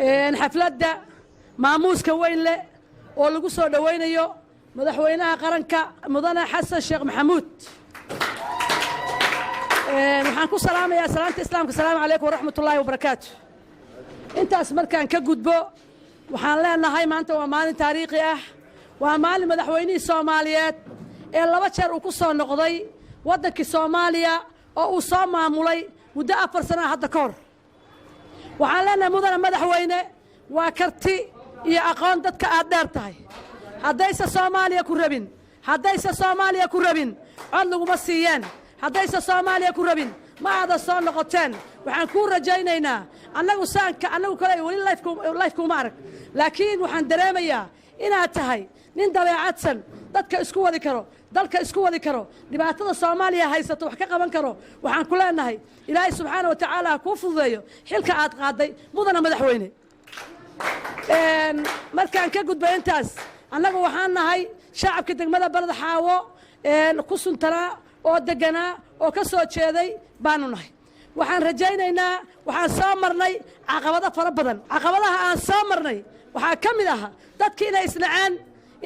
xafladda maamuuska weyn leh oo lagu soo dhaweynayo madaxweynaha qaranka mudane xasan sheekh maxamuud waxaan ku salaamayaa salaanta islaamka salaamu calaykum waraxmatullaahi wabarakaatu intaas markaan ka gudbo waxaan leenahay maanta waa maalin taariikhi ah waa maalin madaxweynihii Soomaaliyeed ee laba jeer uu ku soo noqday waddankii Soomaaliya oo uu soo maamulay muddo 4 sano hadda ka hor waxaan leenahay mudane madaxweyne waa karti iyo aqoon dadka aad dheer tahay haddaysa Soomaaliya ku rabin cod laguma siiyeen haddaysa Soomaaliya ku rabin ma aada soo noqoteen waxaan ku rajaynaynaa annagu kale wali life kuma arag laakiin waxaan dareemayaa inaad tahay nin dabeecadsan dadka isku wadi karo dalka isku wadi karo dhibaatada Soomaaliya haysato wax ka qaban karo waxaan ku leenahay Ilaahay subxaanahu wa ta'aala ku fududeeyo xilka aad qaaday mudane madaxweyne markaan ka gudbo intaas annagu waxaan nahay shacabka degmada Barada Xaawo ku suntanaa oo deganaa oo ka soo jeeday baanu nahay waxaan rajaynaynaa waxaan soo marnay caqabado fara badan caqabadaha aan soo marnay waxaa ka mid ah dadkii inay isnacaan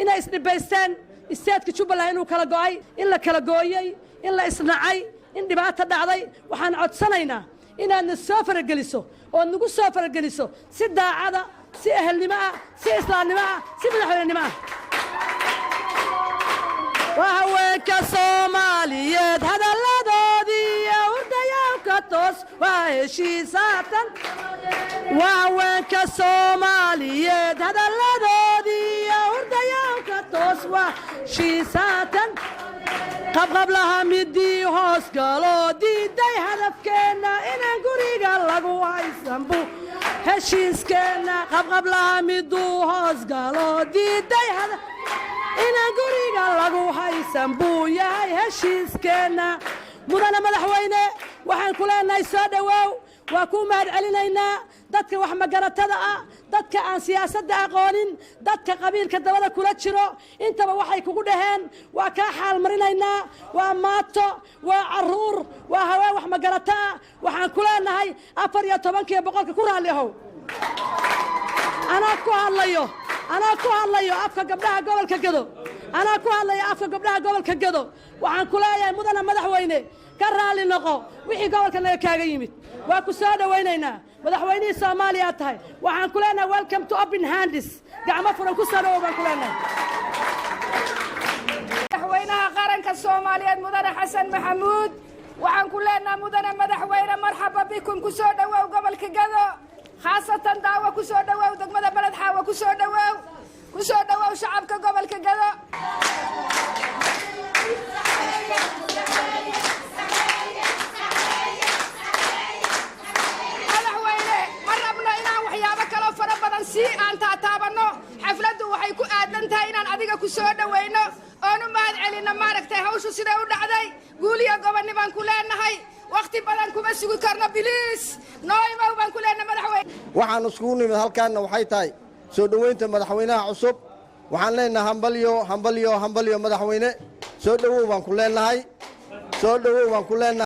inay isdhibaystaan istaadka Jubbaland inuu kala go'ay in la kala gooyay in la isnacay in dhibaato dhacday waxaan codsanaynaa inaad soo farageliso oo nagu soo farageliso si daacada si ehelnimo ah si islaamnimo ah si madaxweynenimo ah وهوك Soomaaliyeed hadalladoodii urdayaa ka toos waa heshiisatan وهوك Soomaaliyeed hadalladoodii urdayaa ka toos waa heshiisatan qablaha midii hoos galo diiday hadafkeena inaan guriga lagu haysanbu heshiiskeena qablaha miduu hoos galo diiday hadaf inaan guriga lagu haysan buu yahay heshiiskeena mudane madaxweyne waxaan ku leenahay soo dhawaaw waa ku mahad celinaynaa dadka wax magaratada ah dadka aan siyaasadda aqoonin dadka qabiilka dabada kula jiro intaba waxay kugu dhaheen waa ka xaal marinaynaa waa maato waa caruur waa haween wax magarata ah waxaan ku leenahay 14% ku raali ahow أنا كهالله أفكر قبلها قبل كجدو أنا كهالله أفكر قبلها قبل كجدو وعن كلايا مدن مدح وينه كرالي نقو وحي قبل كنا كاجيمت وكسادة ويننا مدح ويني Soomaaliya tahay وعن كلنا welcome to open hands قاعد فرن كسادة وبن كلنا مدح وينها قارن كالصوماليات مدن حسن محمود وعن كلنا مدن مدح وينه مرحبا بكم كسادة وقبل كجدو خاصة دعوة كسودة ودقمة بلد حاوة كسودة وشعبك قبل كجدا مدحوينه مربنا إنا وحيابك لو فربنا سي أنت تابنو حفلته وحيكو آدنتها إنا أديك كسودة وينه أنا ما أدعينا ماركته هوشو سيدا ودعدي قولي يا قبل نبان كلنا هاي وقت بدن كما سوق كرنا بليس نايمه وبان كلنا مدحوين waxaan isku nimid halkaan waxay tahay soo dhaweynta madaxweynaha cusub waxaan leenahay hambalyo madaxweyne soo dhawow baan ku leenahay